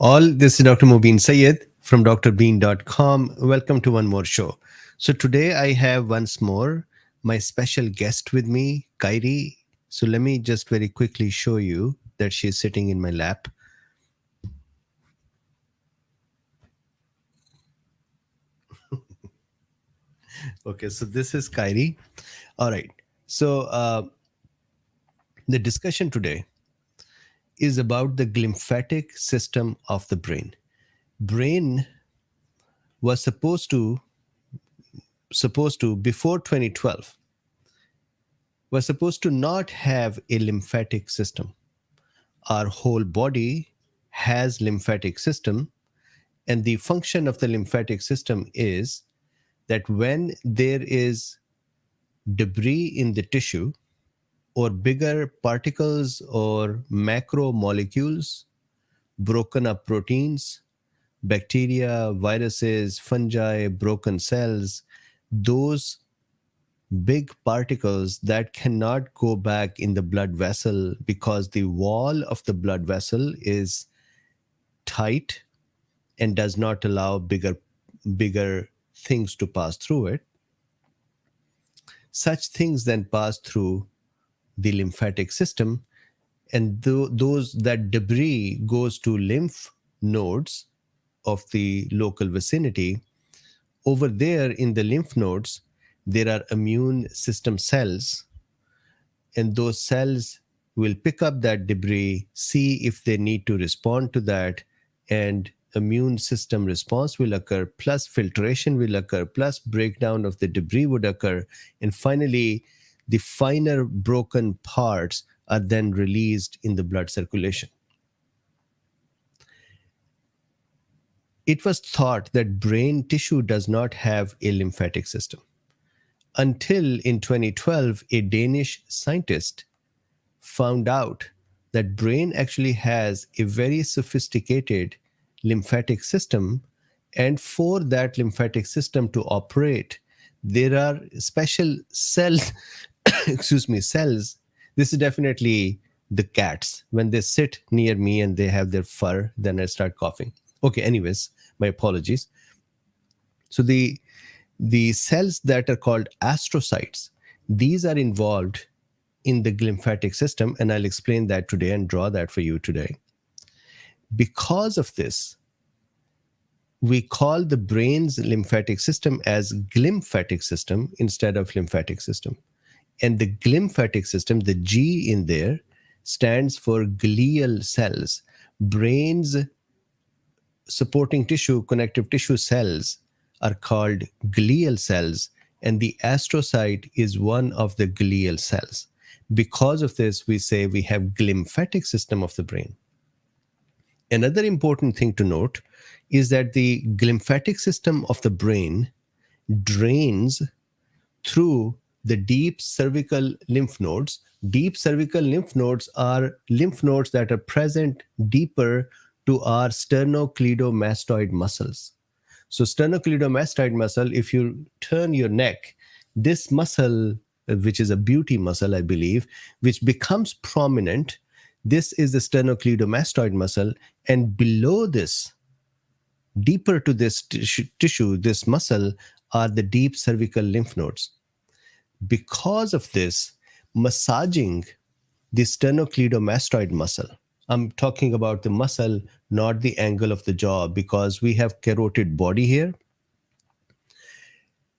All this is Dr. Mubin Sayed from drbean.com. Welcome to one more show. So today I have once more my special guest with me, Kairi. So let me just very quickly show you that she's sitting in my lap. Okay, so this is Kairi. All right. So the discussion today is about the glymphatic system of the brain. Brain was supposed to before 2012 was supposed to not have a lymphatic system. Our whole body has lymphatic system, and the function of the lymphatic system is that when there is debris in the tissue or bigger particles or macromolecules, broken up proteins, bacteria, viruses, fungi, broken cells, those big particles that cannot go back in the blood vessel because the wall of the blood vessel is tight and does not allow bigger things to pass through it. Such things then pass through the lymphatic system, and those that debris goes to lymph nodes of the local vicinity. Over there in the lymph nodes, there are immune system cells, and those cells will pick up that debris, see if they need to respond to that, and immune system response will occur, plus filtration will occur, plus breakdown of the debris would occur, and finally the finer broken parts are then released in the blood circulation. It was thought that brain tissue does not have a lymphatic system until in 2012 a Danish scientist found out that brain actually has a very sophisticated lymphatic system, and for that lymphatic system to operate there are special cells cells. This is definitely the cats when they sit near me and they have their fur, then I start coughing. Okay, anyways, my apologies. So the cells that are called astrocytes, these are involved in the glymphatic system, and I'll explain that today and draw that for you today. Because of this, we call the brain's lymphatic system as glymphatic system instead of lymphatic system. And the glymphatic system, the G in there, stands for glial cells. Brain's supporting tissue, connective tissue cells are called glial cells, and the astrocyte is one of the glial cells. Because of this, we say we have glymphatic system of the brain. Another important thing to note is that the glymphatic system of the brain drains through the deep cervical lymph nodes. Deep cervical lymph nodes are lymph nodes that are present deeper to our sternocleidomastoid muscles. So sternocleidomastoid muscle, if you turn your neck, this muscle, which is a beauty muscle, I believe, which becomes prominent, this is the sternocleidomastoid muscle, and below this, deeper to this tissue, this muscle, are the deep cervical lymph nodes. Because of this, massaging the sternocleidomastoid muscle, I'm talking about the muscle, not the angle of the jaw, because we have carotid body here.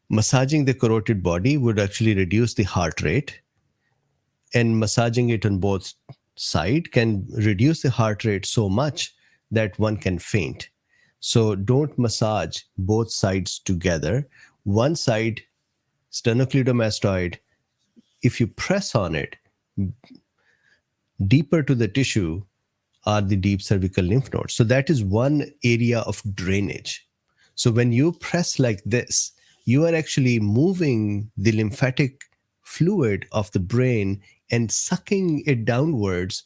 Massaging the carotid body would actually reduce the heart rate, and massaging it on both sides can reduce the heart rate so much that one can faint. So don't massage both sides together. One side, sternocleidomastoid, if you press on it, deeper to the tissue are the deep cervical lymph nodes. So that is one area of drainage. So when you press like this, you are actually moving the lymphatic fluid of the brain and sucking it downwards,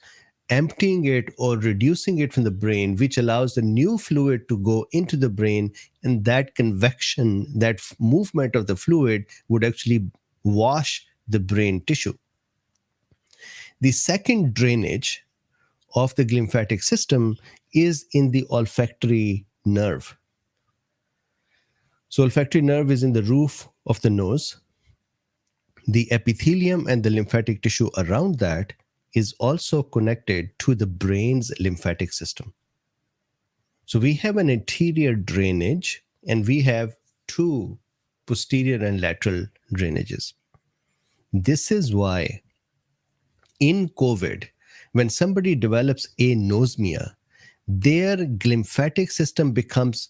emptying it or reducing it from the brain, which allows the new fluid to go into the brain. And that convection, that movement of the fluid would actually wash the brain tissue. The second drainage of the glymphatic system is in the olfactory nerve. So olfactory nerve is in the roof of the nose. The epithelium and the lymphatic tissue around that is also connected to the brain's lymphatic system. So we have an anterior drainage and we have two posterior and lateral drainages. This is why in COVID, when somebody develops anosmia, their glymphatic system becomes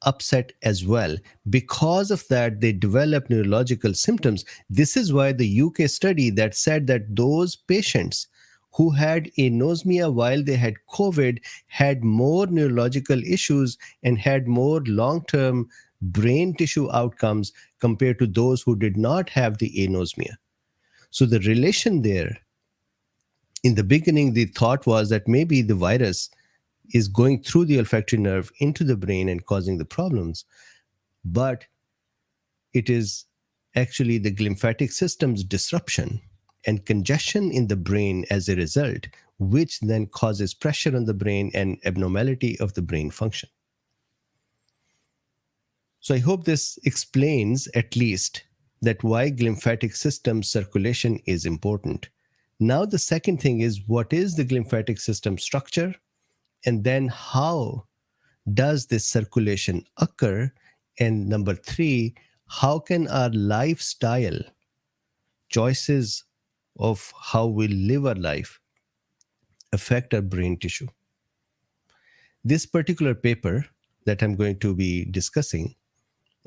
upset as well. Because of that, they develop neurological symptoms. This is why the UK study that said that those patients who had anosmia while they had COVID had more neurological issues and had more long-term brain tissue outcomes compared to those who did not have the anosmia. So the relation there, in the beginning, the thought was that maybe the virus is going through the olfactory nerve into the brain and causing the problems. But it is actually the glymphatic system's disruption and congestion in the brain as a result, which then causes pressure on the brain and abnormality of the brain function. So I hope this explains at least that why glymphatic system circulation is important. Now the second thing is, what is the glymphatic system structure? And then how does this circulation occur? And number three, how can our lifestyle choices of how we live our life affect our brain tissue? This particular paper that I'm going to be discussing,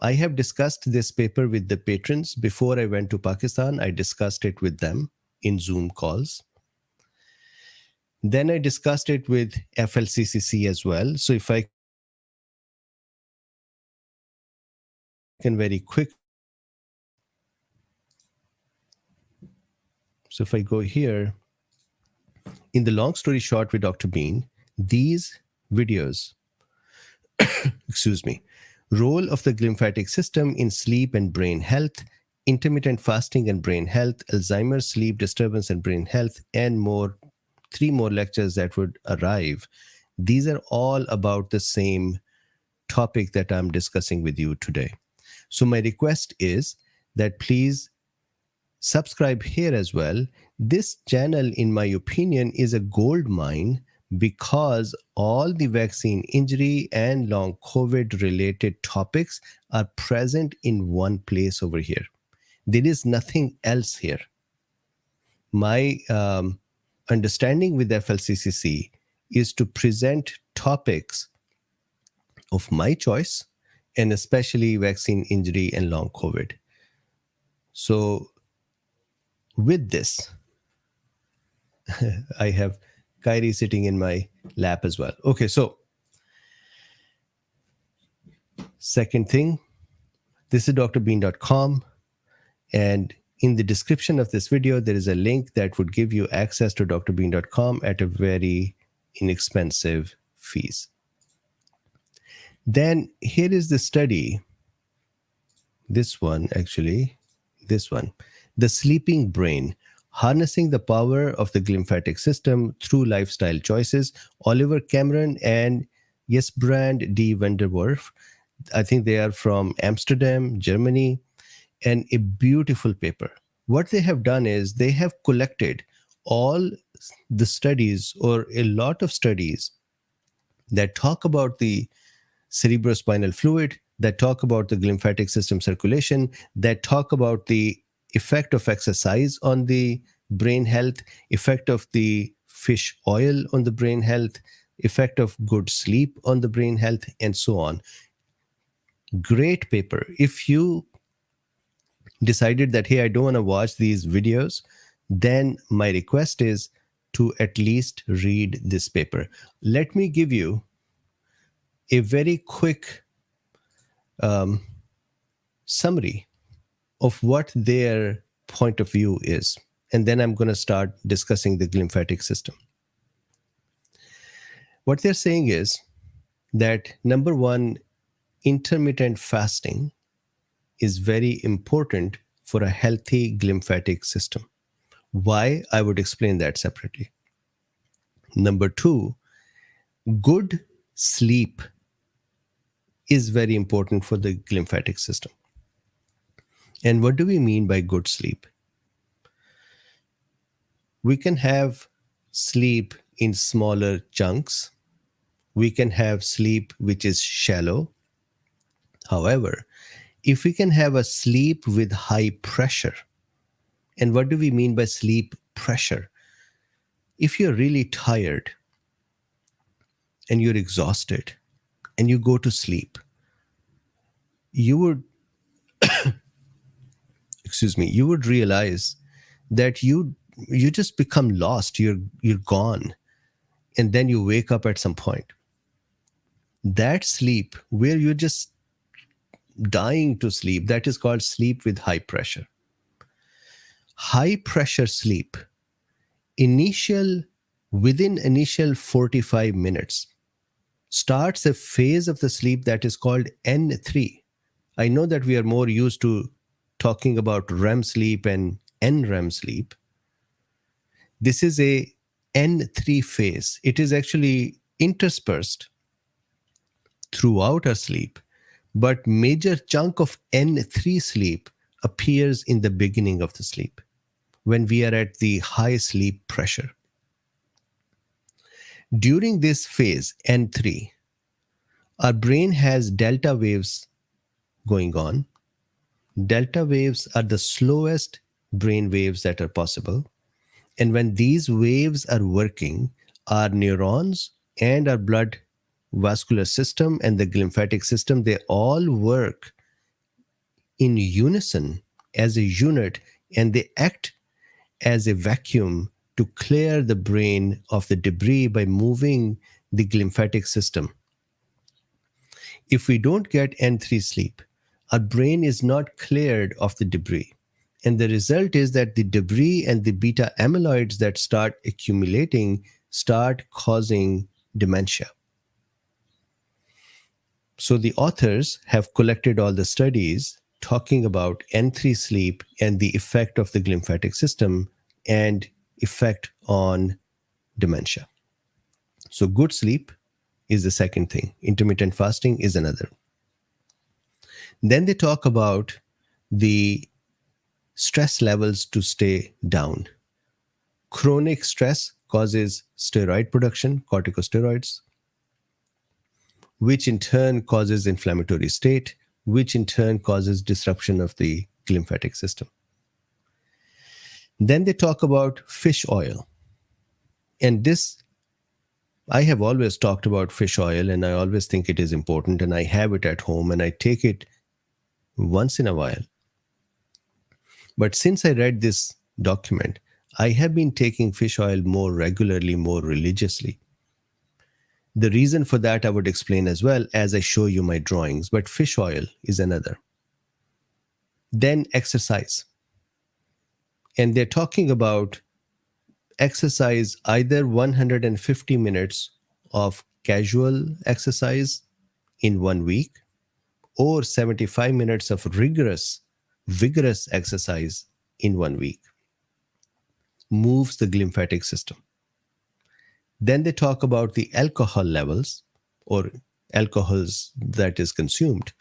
I have discussed this paper with the patrons before I went to Pakistan. I discussed it with them in Zoom calls. Then I discussed it with FLCCC as well. So if I can very quick. So if I go here, in the long story short with Dr. Bean, these videos, excuse me, role of the glymphatic system in sleep and brain health, intermittent fasting and brain health, Alzheimer's, sleep disturbance and brain health, and more, 3 more lectures that would arrive. These are all about the same topic that I'm discussing with you today. So my request is that please subscribe here as well. This channel, in my opinion, is a gold mine because all the vaccine injury and long COVID related topics are present in one place over here. There is nothing else here. My understanding with FLCCC is to present topics of my choice, and especially vaccine injury and long COVID. So with this, I have Kyrie sitting in my lap as well. Okay, so second thing, this is drbean.com. And in the description of this video, there is a link that would give you access to drbean.com at a very inexpensive fees. Then here is the study. This one, actually, this one. The Sleeping Brain, Harnessing the Power of the Glymphatic System Through Lifestyle Choices, Oliver Cameron and Jesbrand D. Vanderwerf. I think they are from Amsterdam, Germany, and a beautiful paper. What they have done is they have collected all the studies, or a lot of studies, that talk about the cerebrospinal fluid, that talk about the glymphatic system circulation, that talk about the effect of exercise on the brain health, effect of the fish oil on the brain health, effect of good sleep on the brain health, and so on. Great paper. If you decided that, hey, I don't want to watch these videos, then my request is to at least read this paper. Let me give you a very quick summary of what their point of view is. And then I'm going to start discussing the glymphatic system. What they're saying is that, number one, intermittent fasting is very important for a healthy glymphatic system. Why? I would explain that separately. Number two, Good sleep is very important for the glymphatic system. And what do we mean by good sleep? We can have sleep in smaller chunks. We can have sleep which is shallow. However, if we can have a sleep with high pressure, and what do we mean by sleep pressure? If you're really tired and you're exhausted and you go to sleep, you would, you would realize that you just become lost. You're gone, and then you wake up at some point. That sleep where you're just dying to sleep, that is called sleep with high pressure. High pressure sleep, initial within initial 45 minutes, starts a phase of the sleep that is called N3. I know that we are more used to talking about REM sleep and NREM sleep. This is a N3 phase. It is actually interspersed throughout our sleep, but major chunk of N3 sleep appears in the beginning of the sleep when we are at the high sleep pressure. During this phase, N3, our brain has delta waves going on. Delta waves are the slowest brain waves that are possible. And when these waves are working, our neurons and our blood vascular system and the glymphatic system, they all work in unison as a unit, and they act as a vacuum to clear the brain of the debris by moving the glymphatic system. If we don't get N3 sleep, our brain is not cleared of the debris. And the result is that the debris and the beta amyloids that start accumulating start causing dementia. So the authors have collected all the studies talking about N3 sleep and the effect of the glymphatic system and effect on dementia. So good sleep is the second thing. Intermittent fasting is another. Then they talk about the stress levels to stay down. Chronic stress causes steroid production, corticosteroids, which in turn causes inflammatory state, which in turn causes disruption of the glymphatic system. Then they talk about fish oil. And this, I have always talked about fish oil, and I always think it is important, and I have it at home and I take it once in a while. But since I read this document, I have been taking fish oil more regularly, more religiously. The reason for that I would explain as well as I show you my drawings, but fish oil is another. Then exercise. And they're talking about exercise, either 150 minutes of casual exercise in 1 week or 75 minutes of vigorous exercise in 1 week. Moves the glymphatic system. Then they talk about the alcohol levels or alcohols that is consumed.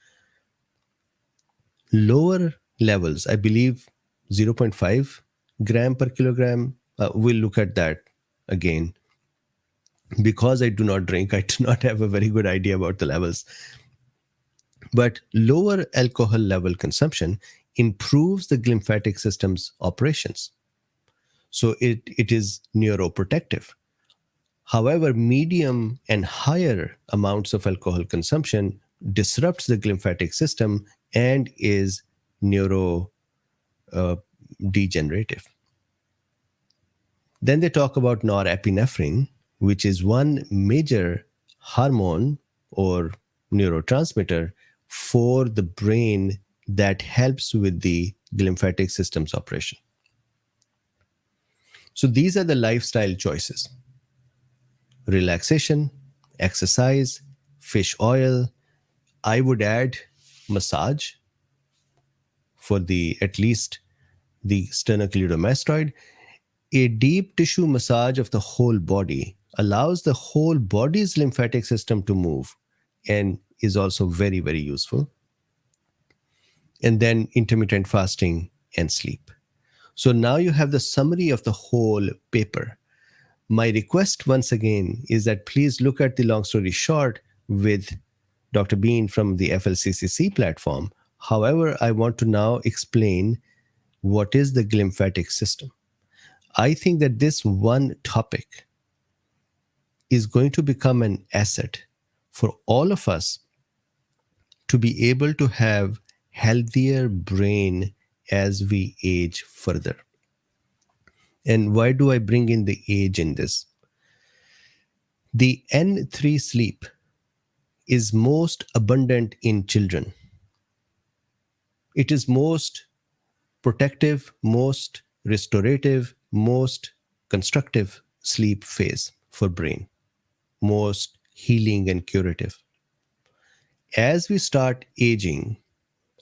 Lower levels, I believe 0.5 gram per kilogram. We'll look at that again. Because I do not drink, I do not have a very good idea about the levels. But lower alcohol level consumption improves the glymphatic system's operations. So it is neuroprotective. However, medium and higher amounts of alcohol consumption disrupts the glymphatic system and is neurodegenerative. Then they talk about norepinephrine, which is one major hormone or neurotransmitter for the brain that helps with the glymphatic system's operation. So these are the lifestyle choices: relaxation, exercise, fish oil. I would add massage for at least the sternocleidomastoid, a deep tissue massage of the whole body. allows the whole body's lymphatic system to move and is also very, very useful. And then intermittent fasting and sleep. So now you have the summary of the whole paper. My request once again is that please look at the long story short with Dr. Bean from the FLCCC platform. However, I want to now explain what is the glymphatic system. I think that this one topic is going to become an asset for all of us to be able to have healthier brain as we age further. And why do I bring in the age in this? The N3 sleep is most abundant in children. It is most protective, most restorative, most constructive sleep phase for brain, most healing and curative. As we start aging,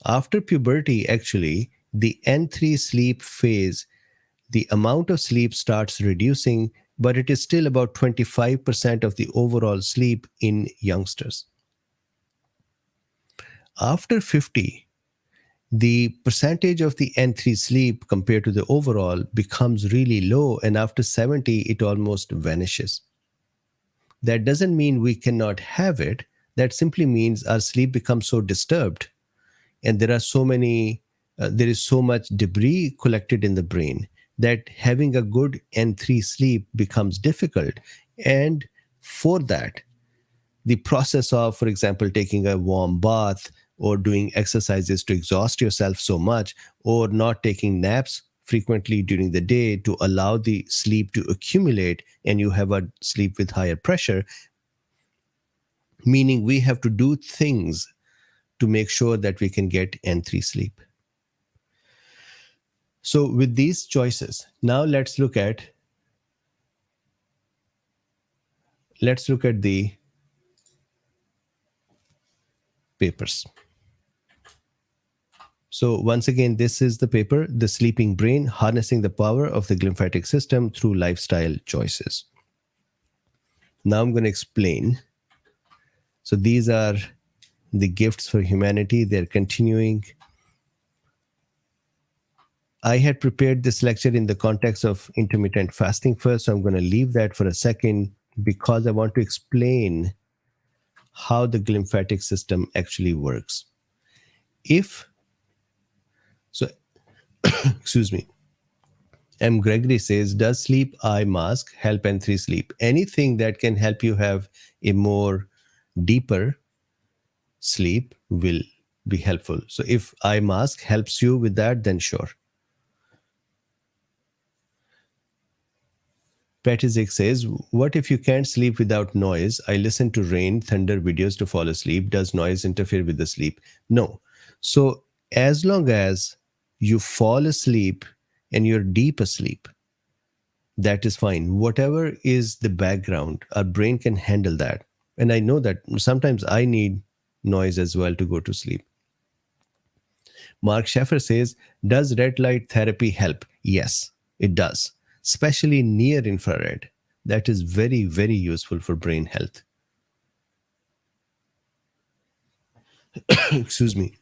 after puberty, actually, the N3 sleep phase, the amount of sleep starts reducing, but it is still about 25% of the overall sleep in youngsters. After 50, the percentage of the N3 sleep compared to the overall becomes really low, and after 70, it almost vanishes. That doesn't mean we cannot have it. That simply means our sleep becomes so disturbed, and there is so much debris collected in the brain that having a good N3 sleep becomes difficult. And for that, the process of, for example, taking a warm bath or doing exercises to exhaust yourself so much, or not taking naps frequently during the day to allow the sleep to accumulate and you have a sleep with higher pressure, meaning we have to do things to make sure that we can get N3 sleep. So with these choices, now let's look at the papers. So once again, this is the paper, The Sleeping Brain, Harnessing the Power of the Glymphatic System Through Lifestyle Choices. Now I'm going to explain. So these are the gifts for humanity. They're continuing. I had prepared this lecture in the context of intermittent fasting first, so I'm going to leave that for a second because I want to explain how the glymphatic system actually works. Excuse me. M. Gregory says, does sleep eye mask help N3 sleep? Anything that can help you have a more deeper sleep will be helpful. So if eye mask helps you with that, then sure. Petizik says, what if you can't sleep without noise? I listen to rain, thunder videos to fall asleep. Does noise interfere with the sleep? No. So as long as you fall asleep and you're deep asleep, that is fine. Whatever is the background, our brain can handle that. And I know that sometimes I need noise as well to go to sleep. Mark Schaffer says, does red light therapy help? Yes, it does, especially near infrared. That is very, very useful for brain health. Excuse me.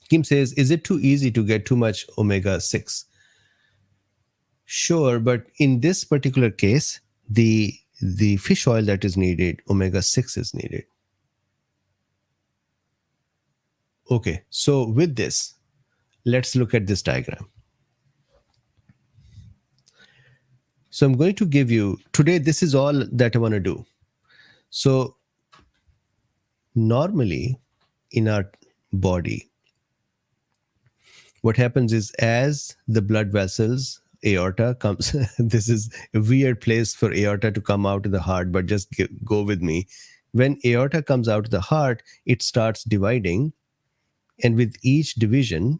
Kim says, is it too easy to get too much omega-6? Sure, but in this particular case, the fish oil that is needed, omega-6 is needed. Okay, so with this, let's look at this diagram. So I'm going to give you, today this is all that I want to do. So normally in our body, what happens is as the blood vessels, aorta comes, this is a weird place for aorta to come out of the heart, but just go with me. When aorta comes out of the heart, it starts dividing. And with each division,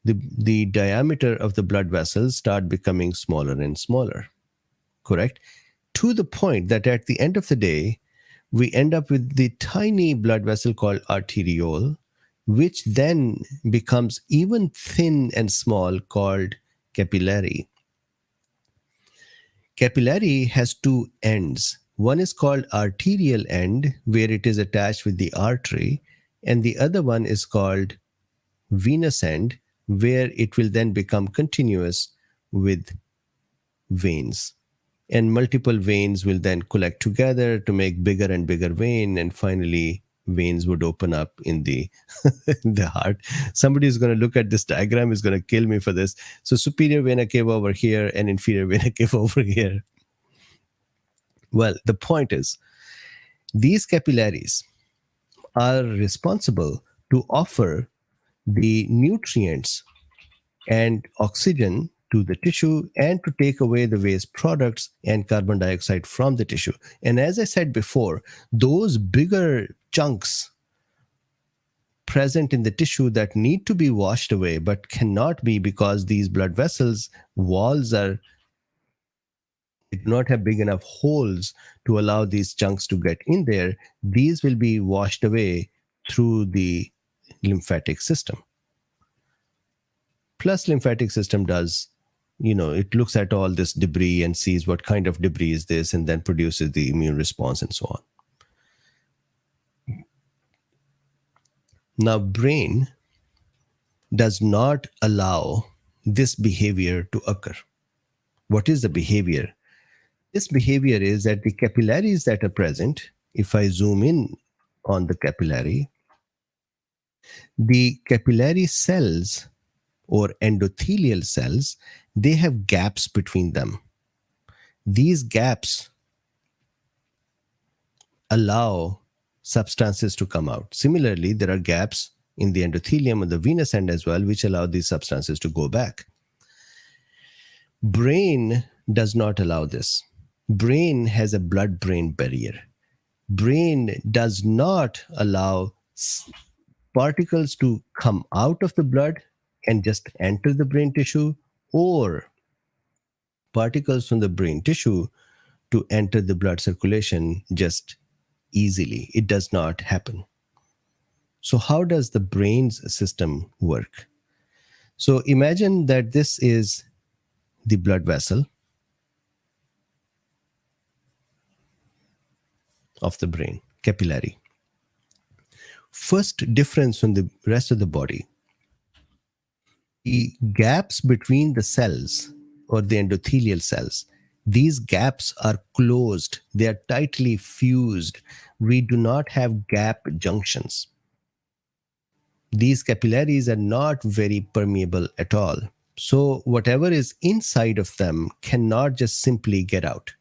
the diameter of the blood vessels start becoming smaller and smaller, correct? To the point that at the end of the day, we end up with the tiny blood vessel called arteriole, which then becomes even thin and small called capillary. Capillary has two ends. One is called arterial end, where it is attached with the artery, and the other one is called venous end, where it will then become continuous with veins. And multiple veins will then collect together to make bigger and bigger vein, and finally veins would open up in the in the heart. Somebody is going to look at this diagram, is going to kill me for this. So superior vena cava over here and inferior vena cava over here. Well, the point is, these capillaries are responsible to offer the nutrients and oxygen to the tissue and to take away the waste products and carbon dioxide from the tissue. And as I said before, those bigger chunks present in the tissue that need to be washed away but cannot be because these blood vessels walls are do not have big enough holes to allow these chunks to get in there, these will be washed away through the lymphatic system. Plus, lymphatic system does, it looks at all this debris and sees what kind of debris is this and then produces the immune response and so on. Now, brain does not allow this behavior to occur. What is the behavior? This behavior is that the capillaries that are present, if I zoom in on the capillary cells or endothelial cells, they have gaps between them. These gaps allow substances to come out. Similarly, there are gaps in the endothelium and the venous end as well, which allow these substances to go back. Brain does not allow this. Brain has a blood-brain barrier. Brain does not allow particles to come out of the blood and just enter the brain tissue, or particles from the brain tissue to enter the blood circulation just easily. It does not happen. So how does the brain's system work? So imagine that this is the blood vessel of the brain, capillary. First difference from the rest of the body, the gaps between the cells or the endothelial cells, these gaps are closed. They are tightly fused. We do not have gap junctions. These capillaries are not very permeable at all. So whatever is inside of them cannot just simply get out.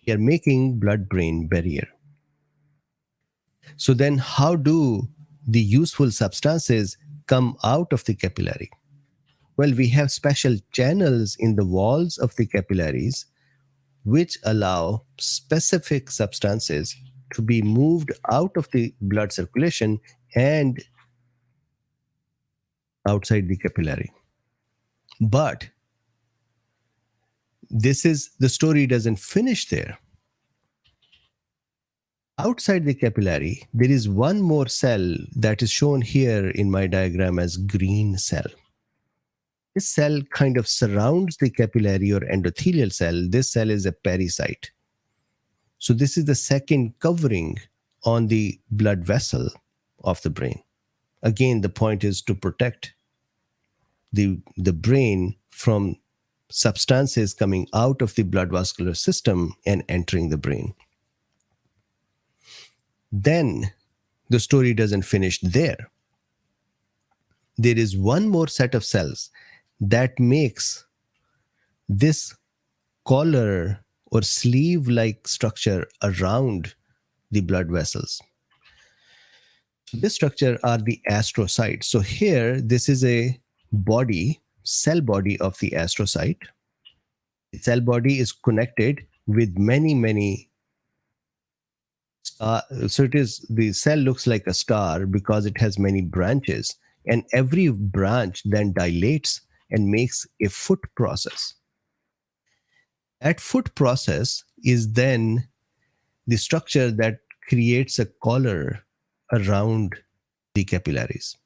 We are making blood-brain barrier. So then how do the useful substances come out of the capillary? Well, we have special channels in the walls of the capillaries which allow specific substances to be moved out of the blood circulation and outside the capillary. But the story doesn't finish there. Outside the capillary, there is one more cell that is shown here in my diagram as green cell. This cell kind of surrounds the capillary or endothelial cell. This cell is a pericyte. So this is the second covering on the blood vessel of the brain. Again, the point is to protect the brain from substances coming out of the blood vascular system and entering the brain. Then the story doesn't finish there. There is one more set of cells that makes this collar or sleeve-like structure around the blood vessels. This structure are the astrocytes. So here, this is a cell body of the astrocyte. The cell body is connected with many so the cell looks like a star because it has many branches, and every branch then dilates and makes a foot process. That foot process is then the structure that creates a collar around the capillaries.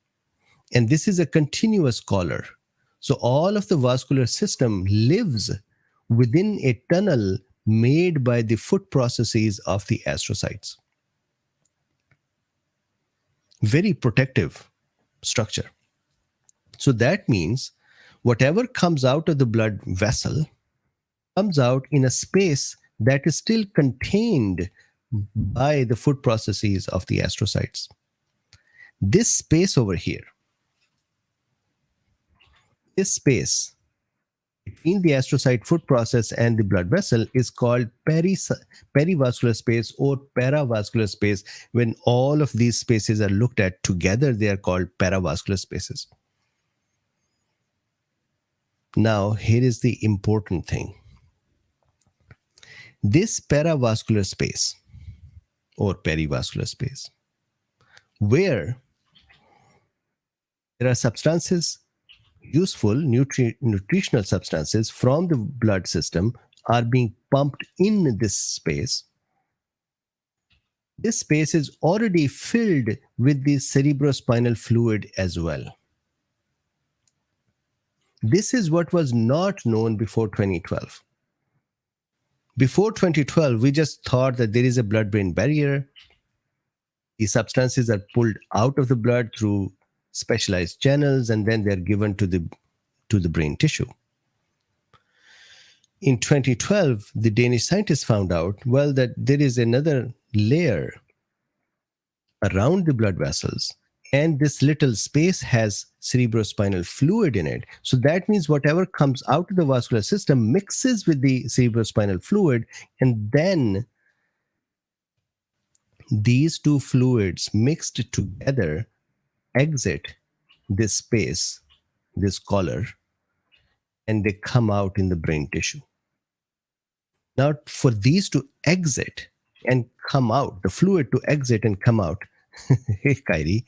And this is a continuous collar. So all of the vascular system lives within a tunnel made by the foot processes of the astrocytes. Very protective structure. So that means whatever comes out of the blood vessel comes out in a space that is still contained by the foot processes of the astrocytes. This space over here, this space between the astrocyte foot process and the blood vessel is called perivascular space or paravascular space. When all of these spaces are looked at together, they are called paravascular spaces. Now, here is the important thing. This paravascular space or perivascular space, where there are substances, useful nutritional substances from the blood system are being pumped in this space. This space is already filled with the cerebrospinal fluid as well. This is what was not known before 2012. Before 2012, we just thought that there is a blood-brain barrier. These substances are pulled out of the blood through specialized channels, and then they're given to the brain tissue. In 2012, the Danish scientists found out, well, that there is another layer around the blood vessels, and this little space has cerebrospinal fluid in it. So that means whatever comes out of the vascular system mixes with the cerebrospinal fluid, and then these two fluids mixed together exit this space, this collar, and they come out in the brain tissue. Now, for these to exit and come out, the fluid to exit and come out, hey, Kyrie,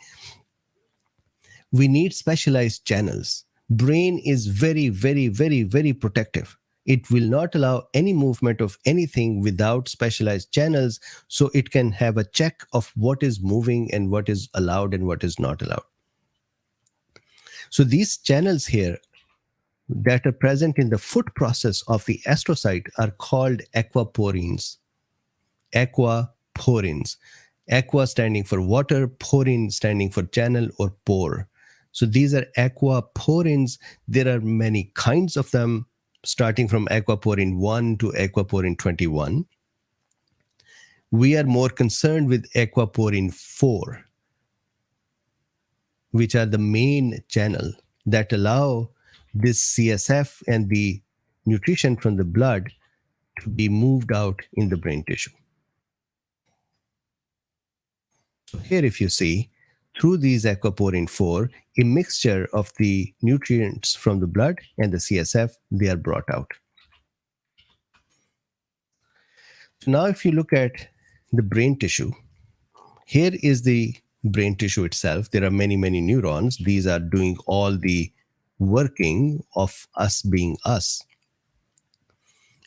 we need specialized channels. Brain is very, very, very, very protective. It will not allow any movement of anything without specialized channels, so it can have a check of what is moving and what is allowed and what is not allowed. So these channels here that are present in the foot process of the astrocyte are called aquaporins. Aquaporins. Aqua standing for water, porin standing for channel or pore. So these are aquaporins. There are many kinds of them, starting from aquaporin 1 to aquaporin 21. We are more concerned with aquaporin 4, which are the main channel that allow this CSF and the nutrition from the blood to be moved out in the brain tissue. So here, if you see, through these aquaporin 4, a mixture of the nutrients from the blood and the CSF, they are brought out. So now if you look at the brain tissue, here is the brain tissue itself. There are many, many neurons. These are doing all the working of us being us.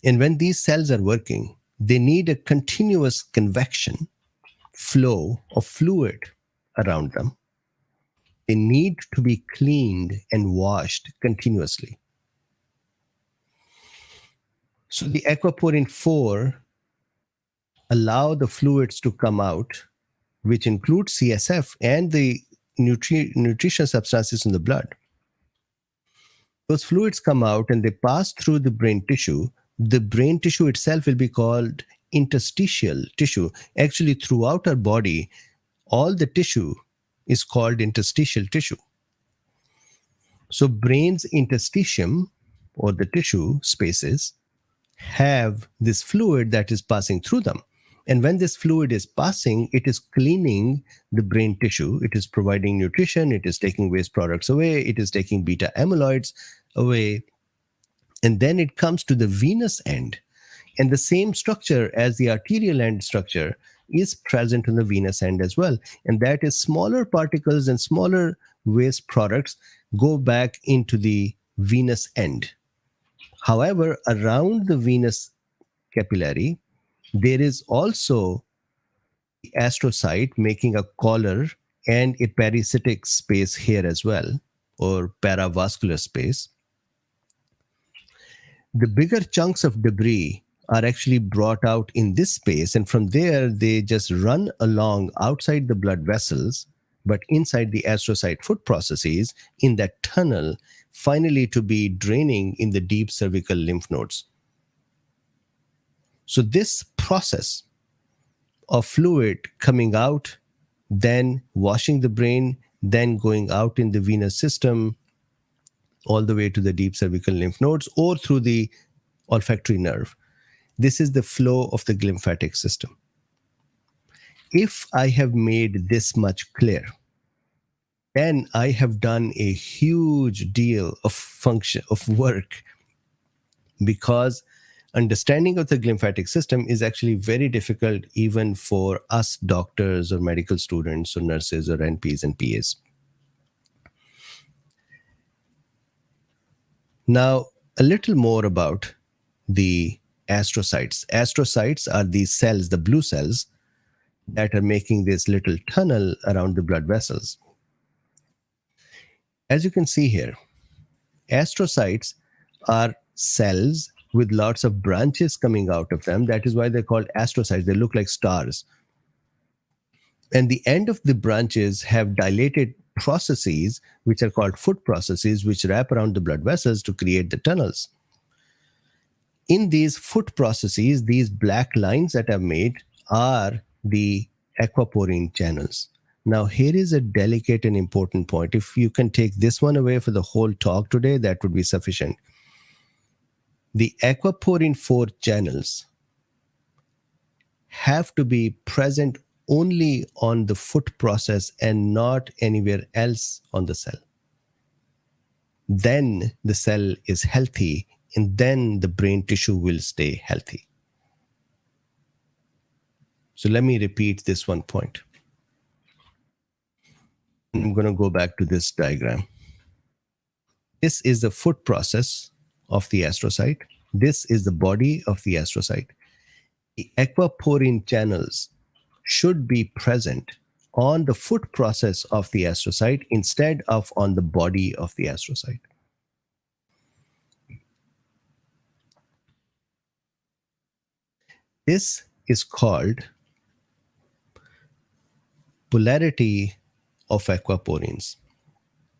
And when these cells are working, they need a continuous convection flow of fluid around them. They need to be cleaned and washed continuously. So the aquaporin 4 allow the fluids to come out, which include CSF and the nutrition substances in the blood. Those fluids come out and they pass through the brain tissue. The brain tissue itself will be called interstitial tissue. Actually, throughout our body, all the tissue is called interstitial tissue. So brain's interstitium, or the tissue spaces, have this fluid that is passing through them. And when this fluid is passing, it is cleaning the brain tissue. It is providing nutrition. It is taking waste products away. It is taking beta amyloids away. And then it comes to the venous end. And the same structure as the arterial end structure is present in the venous end as well. And that is smaller particles and smaller waste products go back into the venous end. However, around the venous capillary, there is also the astrocyte making a collar and a pericytic space here as well, or paravascular space. The bigger chunks of debris are actually brought out in this space, and from there they just run along outside the blood vessels, but inside the astrocyte foot processes in that tunnel, finally to be draining in the deep cervical lymph nodes. So this process of fluid coming out, then washing the brain, then going out in the venous system all the way to the deep cervical lymph nodes or through the olfactory nerve. This is the flow of the glymphatic system. If I have made this much clear, then I have done a huge deal of function of work, because understanding of the glymphatic system is actually very difficult even for us doctors or medical students or nurses or NPs and PAs. Now, a little more about the astrocytes. Astrocytes are these cells, the blue cells, that are making this little tunnel around the blood vessels. As you can see here, astrocytes are cells with lots of branches coming out of them. That is why they're called astrocytes. They look like stars. And the end of the branches have dilated processes, which are called foot processes, which wrap around the blood vessels to create the tunnels. In these foot processes, these black lines that are made are the aquaporine channels. Now, here is a delicate and important point. If you can take this one away for the whole talk today, that would be sufficient. The aquaporine 4 channels have to be present only on the foot process and not anywhere else on the cell. Then the cell is healthy, and then the brain tissue will stay healthy. So let me repeat this one point. I'm going to go back to this diagram. This is the foot process of the astrocyte. This is the body of the astrocyte. The aquaporine channels should be present on the foot process of the astrocyte instead of on the body of the astrocyte. This is called polarity of aquaporins.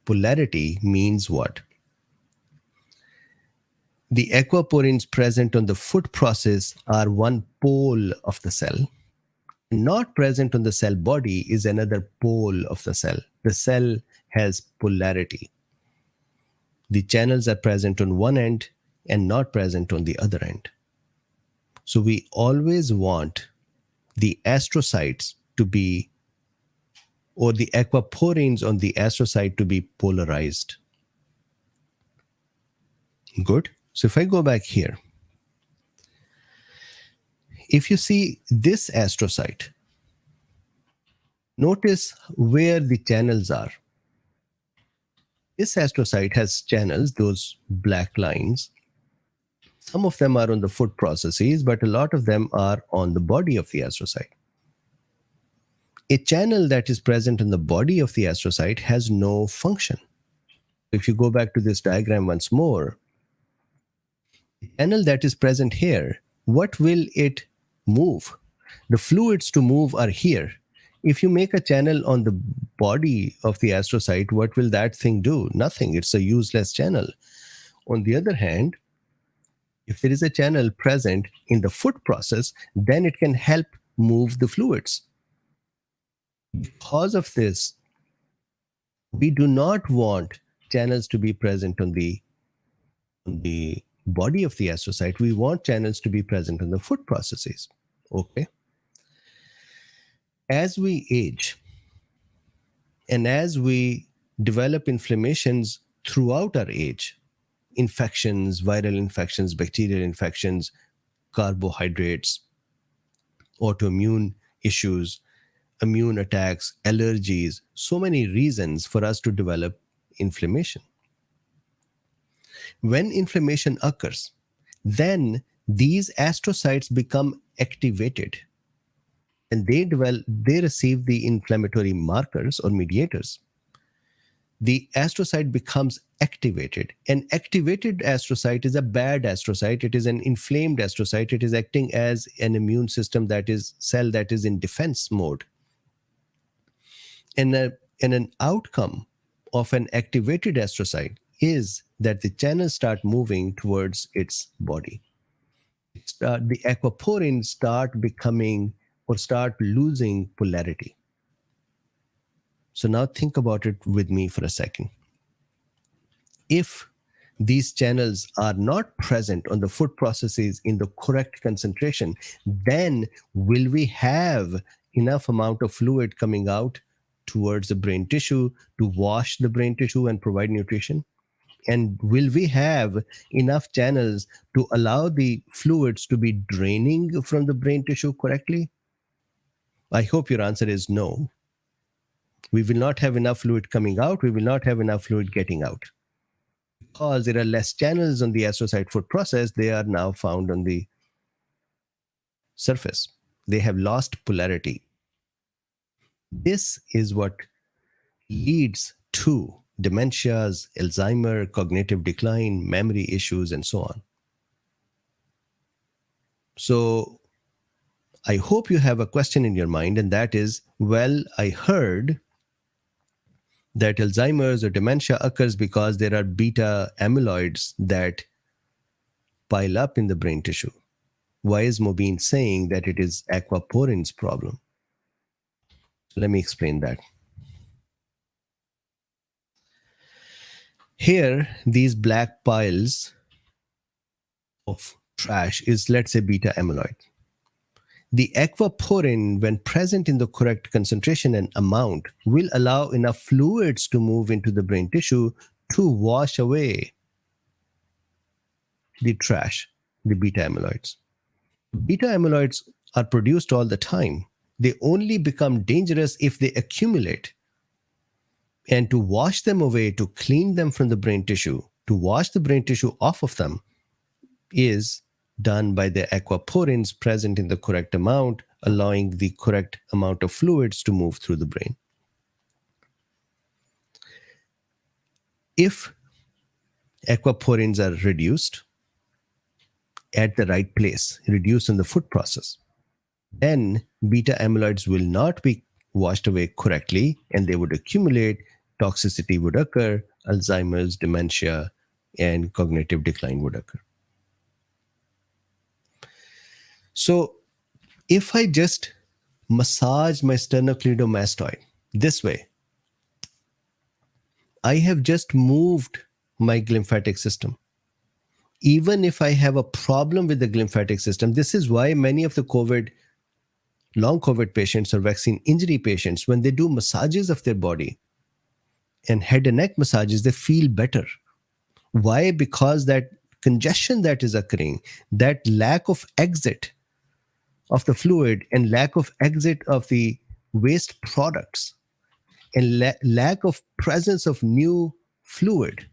Polarity means what? The aquaporins present on the foot process are one pole of the cell. Not present on the cell body is another pole of the cell. The cell has polarity. The channels are present on one end and not present on the other end. So we always want the astrocytes to be, or the aquaporins on the astrocyte to be polarized. Good. So if I go back here, if you see this astrocyte, notice where the channels are. This astrocyte has channels, those black lines. Some of them are on the foot processes, but a lot of them are on the body of the astrocyte. A channel that is present in the body of the astrocyte has no function. If you go back to this diagram once more, the channel that is present here, what will it move? The fluids to move are here. If you make a channel on the body of the astrocyte, what will that thing do? Nothing. It's a useless channel. On the other hand, if there is a channel present in the foot process, then it can help move the fluids. Because of this, we do not want channels to be present on the body of the astrocyte. We want channels to be present on the foot processes. Okay. As we age and as we develop inflammations throughout our age, infections, viral infections, bacterial infections, carbohydrates, autoimmune issues, immune attacks, allergies, so many reasons for us to develop inflammation. When inflammation occurs, then these astrocytes become activated and they receive the inflammatory markers or mediators. the astrocyte becomes activated. An activated astrocyte is a bad astrocyte. It is an inflamed astrocyte. It is acting as an immune system that is cell that is in defense mode. And an outcome of an activated astrocyte is that the channels start moving towards its body. The aquaporins start becoming or start losing polarity. So now think about it with me for a second. If these channels are not present on the food processes in the correct concentration, then will we have enough amount of fluid coming out towards the brain tissue to wash the brain tissue and provide nutrition? And will we have enough channels to allow the fluids to be draining from the brain tissue correctly? I hope your answer is no. We will not have enough fluid coming out. We will not have enough fluid getting out. Because there are less channels on the astrocyte food process, they are now found on the surface. They have lost polarity. This is what leads to dementias, Alzheimer, cognitive decline, memory issues, and so on. So I hope you have a question in your mind, and that is, well, I heard that Alzheimer's or dementia occurs because there are beta amyloids that pile up in the brain tissue. Why is Mobeen saying that it is aquaporin's problem? So let me explain that. Here, these black piles of trash is, let's say, beta amyloid. The aquaporin, when present in the correct concentration and amount, will allow enough fluids to move into the brain tissue to wash away the trash, the beta amyloids. Beta amyloids are produced all the time. They only become dangerous if they accumulate. And to wash them away, to clean them from the brain tissue, to wash the brain tissue off of them, is done by the aquaporins present in the correct amount, allowing the correct amount of fluids to move through the brain. If aquaporins are reduced at the right place, reduced in the food process, then beta amyloids will not be washed away correctly and they would accumulate, toxicity would occur, Alzheimer's, dementia, and cognitive decline would occur. So if I just massage my sternocleidomastoid this way, I have just moved my glymphatic system. Even if I have a problem with the glymphatic system, this is why many of the long COVID patients or vaccine injury patients, when they do massages of their body and head and neck massages, they feel better. Why? Because that congestion that is occurring, that lack of exit of the fluid and lack of exit of the waste products and lack of presence of new fluid,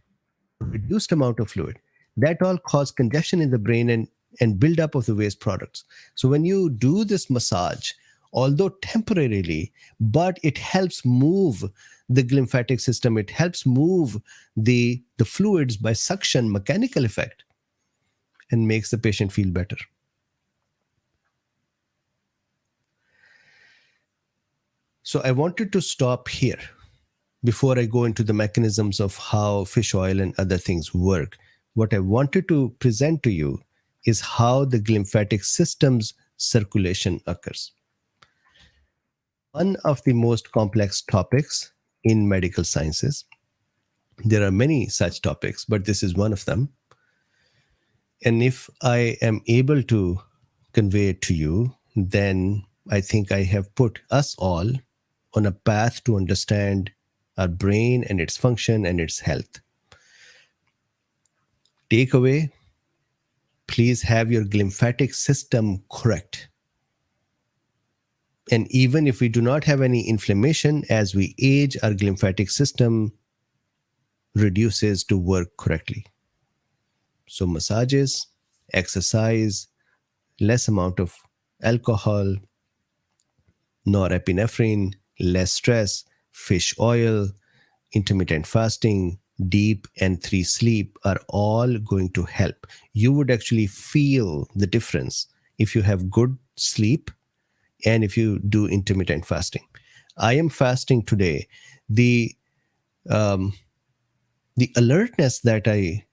reduced amount of fluid, that all cause congestion in the brain and buildup of the waste products. So when you do this massage, although temporarily, but it helps move the glymphatic system, it helps move the fluids by suction, mechanical effect, and makes the patient feel better. So I wanted to stop here before I go into the mechanisms of how fish oil and other things work. What I wanted to present to you is how the glymphatic system's circulation occurs. One of the most complex topics in medical sciences. There are many such topics, but this is one of them. And if I am able to convey it to you, then I think I have put us all on a path to understand our brain and its function and its health. Takeaway: please have your glymphatic system correct. And even if we do not have any inflammation, as we age, our glymphatic system reduces to work correctly. So massages, exercise, less amount of alcohol, norepinephrine, less stress, fish oil, intermittent fasting, deep N3 sleep are all going to help. You would actually feel the difference if you have good sleep and if you do intermittent fasting. I am fasting today. The um, the alertness that I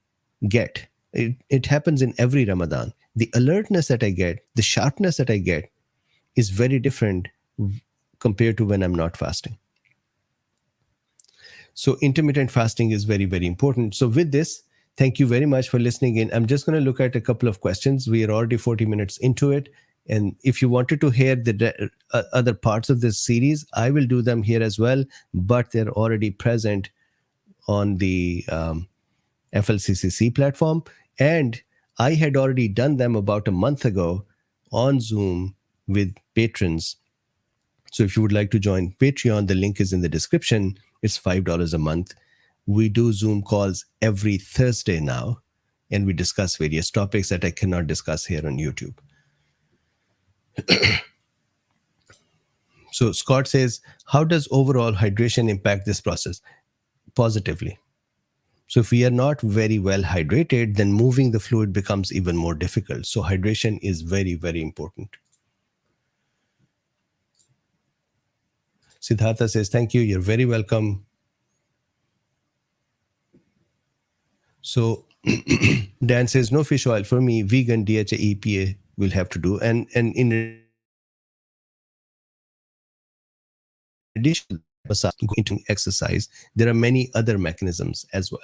get, it happens in every Ramadan. The alertness that I get, the sharpness that I get is very different compared to when I'm not fasting. So intermittent fasting is very, very important. So with this, thank you very much for listening in. I'm just going to look at a couple of questions. We are already 40 minutes into it. And if you wanted to hear the other parts of this series, I will do them here as well, but they're already present on the FLCCC platform. And I had already done them about a month ago on Zoom with patrons. So if you would like to join Patreon, the link is in the description. It's $5 a month. We do Zoom calls every Thursday now, and we discuss various topics that I cannot discuss here on YouTube. So Scott says, how does overall hydration impact this process? Positively. So if we are not very well hydrated, then moving the fluid becomes even more difficult. So hydration is very, very important. Siddhartha says, thank you. You're very welcome. So Dan says, no fish oil for me. Vegan, DHA, EPA will have to do. And in addition to going to exercise, there are many other mechanisms as well.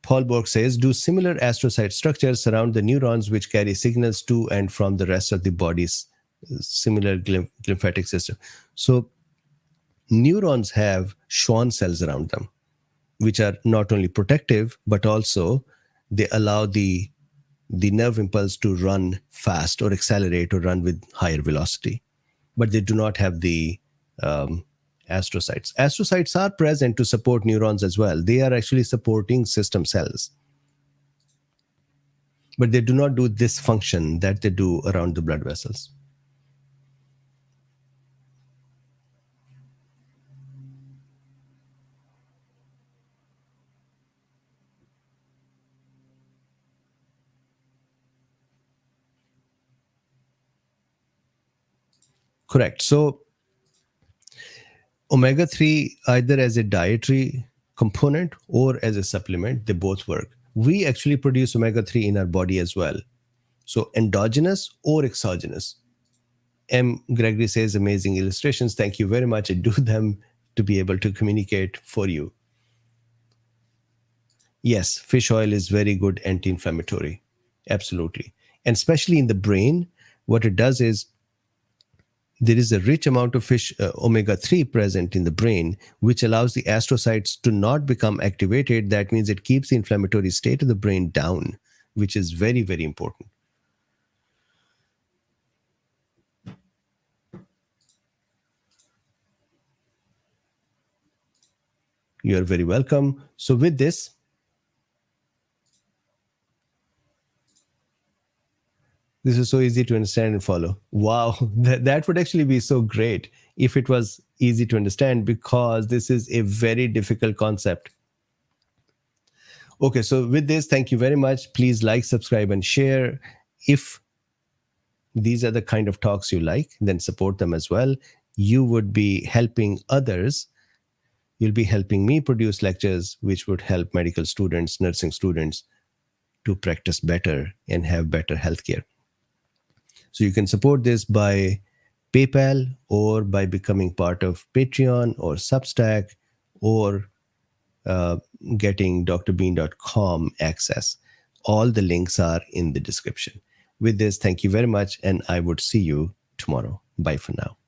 Paul Borg says, do similar astrocyte structures surround the neurons which carry signals to and from the rest of the body's similar glymphatic system? So neurons have Schwann cells around them, which are not only protective, but also they allow the nerve impulse to run fast or accelerate or run with higher velocity. But they do not have the astrocytes. Astrocytes are present to support neurons as well. They are actually supporting system cells. But they do not do this function that they do around the blood vessels. Correct. So omega-3, either as a dietary component or as a supplement, they both work. We actually produce omega-3 in our body as well. So endogenous or exogenous. M. Gregory says, amazing illustrations. Thank you very much. I do them to be able to communicate for you. Yes, fish oil is very good anti-inflammatory. Absolutely. And especially in the brain, what it does is there is a rich amount of fish omega-3 present in the brain, which allows the astrocytes to not become activated. That means it keeps the inflammatory state of the brain down, which is very, very important. You're very welcome. So with this, this is so easy to understand and follow. Wow, that would actually be so great if it was easy to understand, because this is a very difficult concept. Okay, so with this, thank you very much. Please like, subscribe, and share. If these are the kind of talks you like, then support them as well. You would be helping others. You'll be helping me produce lectures which would help medical students, nursing students to practice better and have better healthcare. So you can support this by PayPal or by becoming part of Patreon or Substack or getting drbean.com access. All the links are in the description. With this, thank you very much, and I would see you tomorrow. Bye for now.